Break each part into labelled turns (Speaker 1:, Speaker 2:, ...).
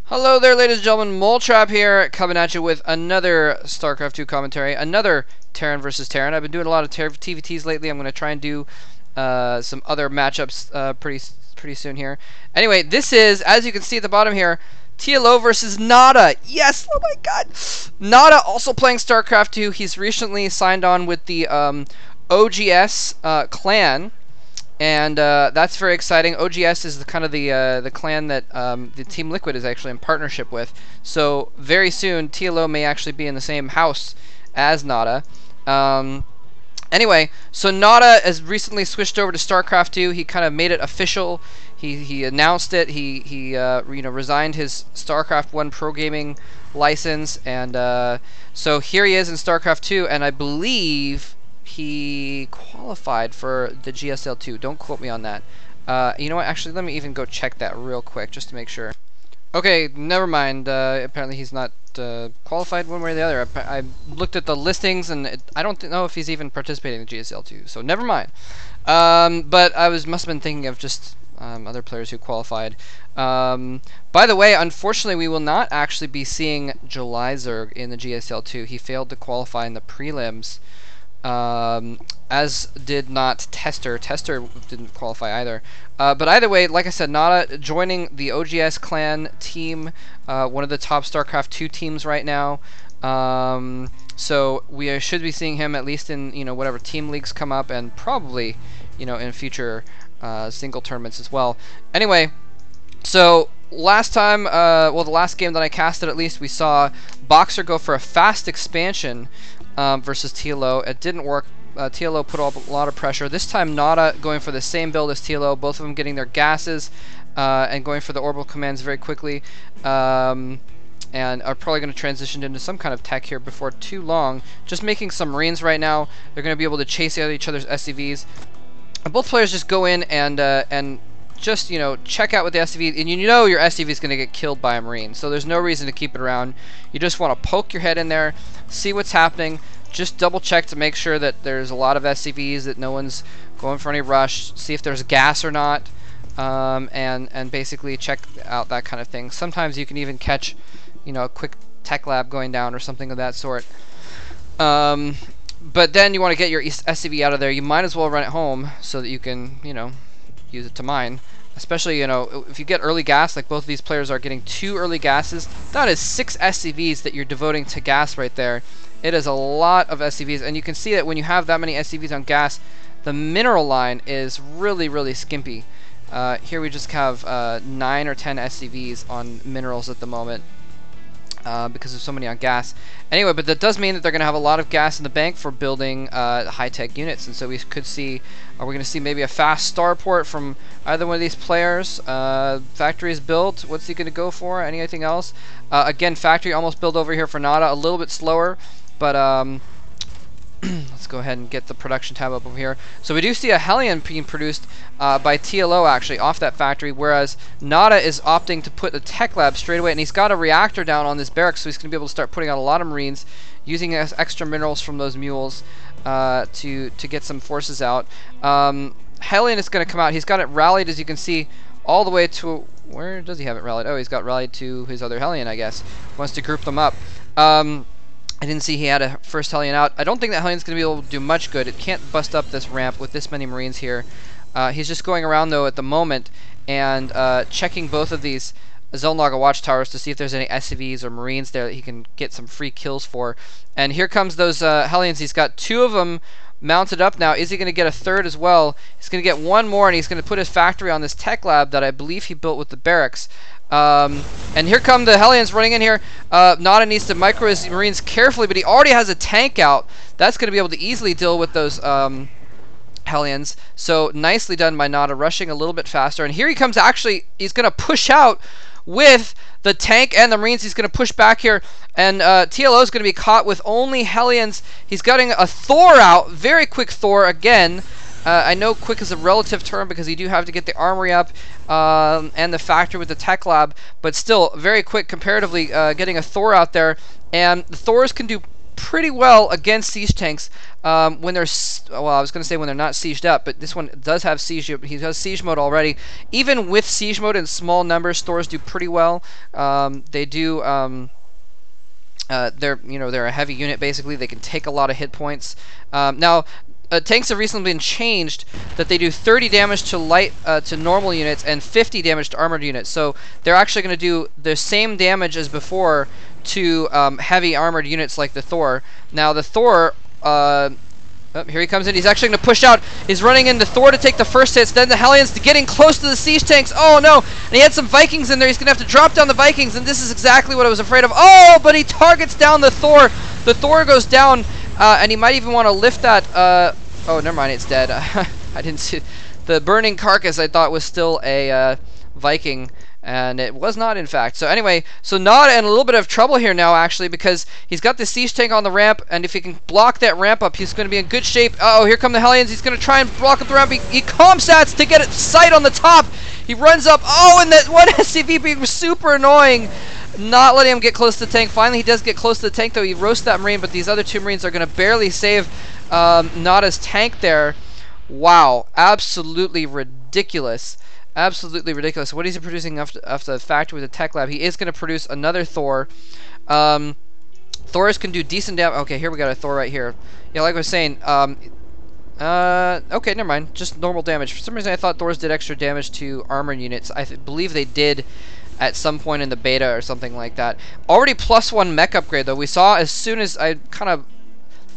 Speaker 1: Hello there, ladies and gentlemen. Moletrap here, coming at you with another StarCraft 2 commentary, another Terran versus Terran. I've been doing a lot of TVTs lately. I'm going to try and do some other matchups pretty soon here. Anyway, this is, as you can see at the bottom here, TLO versus Nada. Yes! Oh my god! Nada also playing StarCraft 2. He's recently signed on with the OGS clan. And that's very exciting. OGS is the clan that the Team Liquid is actually in partnership with. So very soon, TLO may actually be in the same house as Nada. Anyway, so Nada has recently switched over to StarCraft 2. He kind of made it official. He announced it. He resigned his StarCraft 1 pro gaming license, and so here he is in StarCraft 2. And I believe he qualified for the GSL2. Don't quote me on that. You know what? Actually, let me even go check that real quick just to make sure. Okay, never mind. Apparently he's not qualified one way or the other. I looked at the listings, and I don't know if he's even participating in the GSL2, so never mind. But I must have been thinking of just other players who qualified. By the way, unfortunately, we will not actually be seeing July Zerg in the GSL2. He failed to qualify in the prelims. As did not Tester. Tester didn't qualify either. But either way, like I said, Nada joining the OGS clan team, one of the top StarCraft 2 teams right now. So we should be seeing him at least in whatever team leagues come up, and probably in future single tournaments as well. Anyway, so last time, well, the last game that I casted, at least, we saw Boxer go for a fast expansion versus TLO. It didn't work. TLO put a lot of pressure. This time Nada going for the same build as TLO, both of them getting their gases and going for the orbital commands very quickly, and are probably going to transition into some kind of tech here before too long. Just making some Marines right now. They're going to be able to chase out each other's SCVs. And both players just go in and just check out with the SCV, and your SCV is going to get killed by a Marine, so there's no reason to keep it around. You just want to poke your head in there, see what's happening, just double check to make sure that there's a lot of SCVs, that no one's going for any rush, see if there's gas or not, and basically check out that kind of thing. Sometimes you can even catch a quick tech lab going down or something of that sort. But then you want to get your SCV out of there. You might as well run it home so that you can use it to mine. Especially, if you get early gas, like both of these players are getting 2 early gases, that is 6 SCVs that you're devoting to gas right there. It is a lot of SCVs, and you can see that when you have that many SCVs on gas, the mineral line is really, really skimpy. Here we just have 9 or 10 SCVs on minerals at the moment. Because there's so many on gas. Anyway, but that does mean that they're going to have a lot of gas in the bank for building high-tech units, and so we could see, we're going to see maybe a fast starport from either one of these players. Factory is built. What's he going to go for? Anything else? Again, factory almost built over here for Nada, a little bit slower, but let's go ahead and get the production tab up over here. So we do see a Hellion being produced by TLO actually off that factory, whereas Nada is opting to put a tech lab straight away, and he's got a reactor down on this barracks, so he's going to be able to start putting out a lot of Marines, using extra minerals from those mules to get some forces out. Hellion is going to come out. He's got it rallied, as you can see, all the way to, where does he have it rallied? Oh, he's got rallied to his other Hellion, I guess. Wants to group them up. I didn't see he had a first Hellion out. I don't think that Hellion's going to be able to do much good. It can't bust up this ramp with this many Marines here. He's just going around, though, at the moment and checking both of these Zone-Logger watchtowers to see if there's any SCVs or Marines there that he can get some free kills for. And here comes those Hellions. He's got 2 of them mounted up now. Is he going to get a third as well? He's going to get 1 more, and he's going to put his factory on this tech lab that I believe he built with the barracks. And here come the Hellions running in here. Nada needs to micro his Marines carefully, but he already has a tank out. That's going to be able to easily deal with those Hellions. So nicely done by Nada, rushing a little bit faster. And here he comes, actually, he's going to push out with the tank and the Marines. He's going to push back here, and TLO is going to be caught with only Hellions. He's getting a Thor out, very quick Thor again. I know quick is a relative term because you do have to get the armory up and the factory with the tech lab, but still very quick comparatively, getting a Thor out there. And the Thors can do pretty well against siege tanks when they're, well, I was going to say when they're not sieged up, but this one does have siege. He has siege mode already. Even with siege mode in small numbers, Thors do pretty well. They do. They're a heavy unit basically. They can take a lot of hit points. Now. Tanks have recently been changed that they do 30 damage to normal units and 50 damage to armored units. So they're actually going to do the same damage as before to heavy armored units like the Thor. Now the Thor, oh, here he comes in. He's actually going to push out. He's running into Thor to take the first hits. Then the Hellions getting close to the siege tanks. Oh no! And he had some Vikings in there. He's going to have to drop down the Vikings. And this is exactly what I was afraid of. Oh, but he targets down the Thor. The Thor goes down. And he might even want to lift that. Oh, never mind. It's dead. I didn't see the burning carcass. I thought was still a Viking, and it was not, in fact. So anyway, so Nod in a little bit of trouble here now, actually, because he's got the siege tank on the ramp, and if he can block that ramp up, he's going to be in good shape. Uh oh, here come the Hellions. He's going to try and block up the ramp. He comsats to get it sight on the top. He runs up. Oh, and that one SCV being super annoying. Not letting him get close to the tank. Finally, he does get close to the tank, though. He roasts that Marine, but these other two Marines are going to barely save Nada's tank there. Wow. Absolutely ridiculous. Absolutely ridiculous. What is he producing off the factory with the tech lab? He is going to produce another Thor. Thors can do decent damage. Okay, here we got a Thor right here. Yeah, like I was saying, okay, never mind. Just normal damage. For some reason, I thought Thors did extra damage to armored units. I believe they did at some point in the beta or something like that. Already +1 mech upgrade, though. We saw as soon as I kind of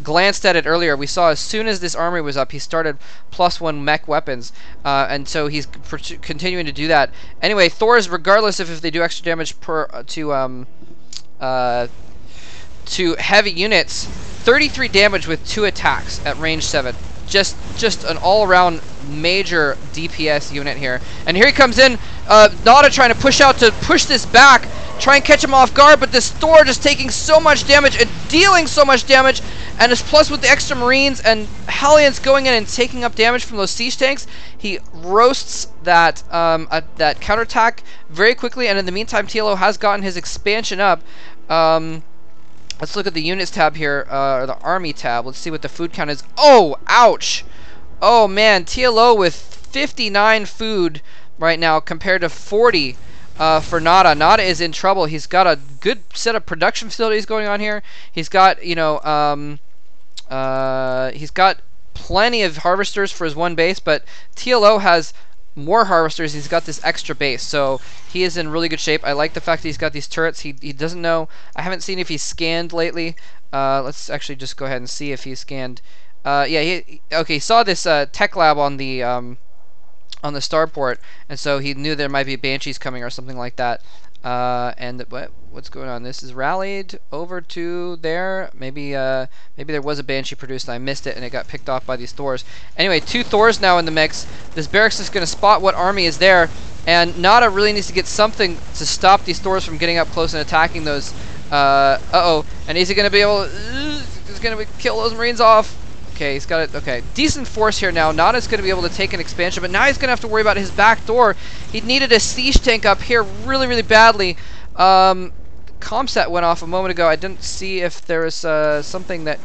Speaker 1: glanced at it earlier, we saw as soon as this armory was up, he started +1 mech weapons. And so he's continuing to do that. Anyway, Thors, regardless of if they do extra damage to heavy units, 33 damage with 2 attacks at range 7. Just an all-around major DPS unit here. And here he comes in, Nada trying to push out to push this back, try and catch him off guard, but this Thor just taking so much damage and dealing so much damage, and it's plus with the extra Marines and Hellions going in and taking up damage from those siege tanks. He roasts that that counterattack very quickly, and in the meantime, TLO has gotten his expansion up. Let's look at the units tab here, or the army tab. Let's see what the food count is. Oh, ouch! Oh man, TLO with 59 food right now compared to 40 for Nada. Nada is in trouble. He's got a good set of production facilities going on here. He's got, you know, he's got plenty of harvesters for his one base, but TLO has more harvesters. He's got this extra base, so he is in really good shape. I like the fact that he's got these turrets. He doesn't know. I haven't seen if he's scanned lately. Let's actually just go ahead and see if he's scanned. Yeah, he saw this tech lab on the starport, and so he knew there might be banshees coming or something like that. And what's going on? This is rallied over to there. Maybe there was a banshee produced and I missed it, and it got picked off by these Thors. Anyway, 2 Thors now in the mix. This barracks is going to spot what army is there, and Nada really needs to get something to stop these Thors from getting up close and attacking those. Uh-oh. And is he going to be able to... He's going to kill those Marines off. Okay, he's got it. Okay, decent force here now. Nada's going to be able to take an expansion, but now he's going to have to worry about his back door. He needed a siege tank up here really, really badly. Comsat went off a moment ago. I didn't see if there was something that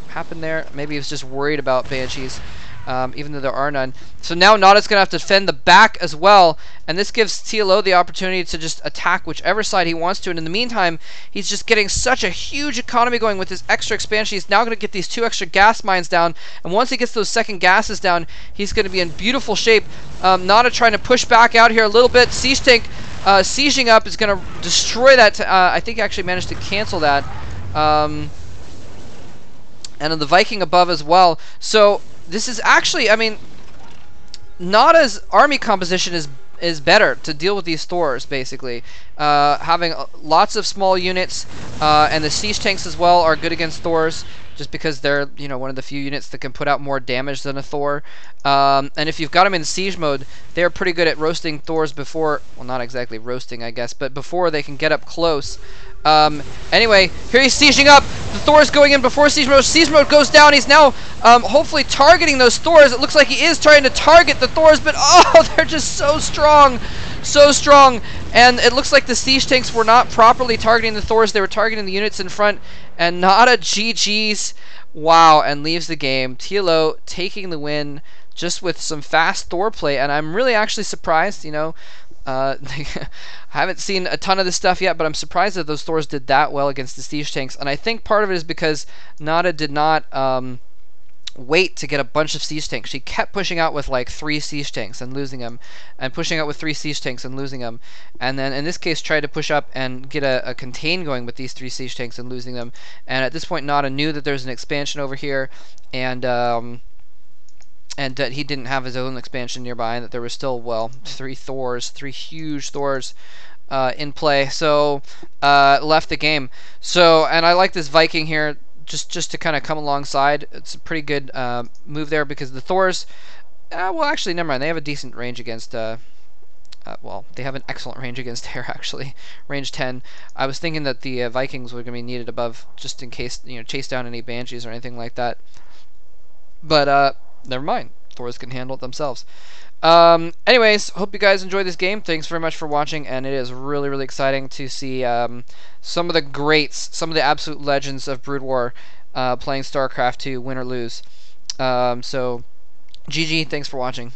Speaker 1: happened there. Maybe he was just worried about banshees, even though there are none. So now Nada's going to have to defend the back as well, and this gives TLO the opportunity to just attack whichever side he wants to. And in the meantime, he's just getting such a huge economy going with his extra expansion. He's now going to get these 2 extra gas mines down, and once he gets those second gases down, he's going to be in beautiful shape. Nada trying to push back out here a little bit. Siege tank sieging up is going to destroy that. I think he actually managed to cancel that. And then the Viking above as well. So this is actually, I mean, Nada's army composition is better to deal with these Thors, basically. Having lots of small units, and the siege tanks as well are good against Thors, just because they're, you know, one of the few units that can put out more damage than a Thor. And if you've got them in siege mode, they're pretty good at roasting Thors before, well, not exactly roasting, I guess, but before they can get up close. Anyway, here he's sieging up. The Thor's going in before siege mode. Siege mode goes down. He's now hopefully targeting those Thors. It looks like he is trying to target the Thors, but oh, they're just so strong. so strong, and it looks like the siege tanks were not properly targeting the Thors. They were targeting the units in front, and not a GG's. Wow, and leaves the game. TLO taking the win just with some fast Thor play, and I'm really actually surprised, you know. I haven't seen a ton of this stuff yet, but I'm surprised that those Thors did that well against the siege tanks, and I think part of it is because Nada did not wait to get a bunch of siege tanks. She kept pushing out with like 3 siege tanks and losing them, and pushing out with 3 siege tanks and losing them, and then in this case tried to push up and get a contain going with these 3 siege tanks and losing them. And at this point, Nada knew that there's an expansion over here, and that he didn't have his own expansion nearby, and that there was still, well, 3 huge Thors in play. So left the game. So, and I like this Viking here. Just to kind of come alongside. It's a pretty good move there, because the Thors, well, actually, never mind. They have a decent range against, well, they have an excellent range against Terra, actually. Range 10. I was thinking that the Vikings were going to be needed above, just in case, you know, chase down any Banshees or anything like that. But, never mind. Thors can handle it themselves. Anyways, hope you guys enjoyed this game. Thanks very much for watching, and it is really, really exciting to see some of the greats, some of the absolute legends of Brood War playing StarCraft 2, win or lose. So, GG, thanks for watching.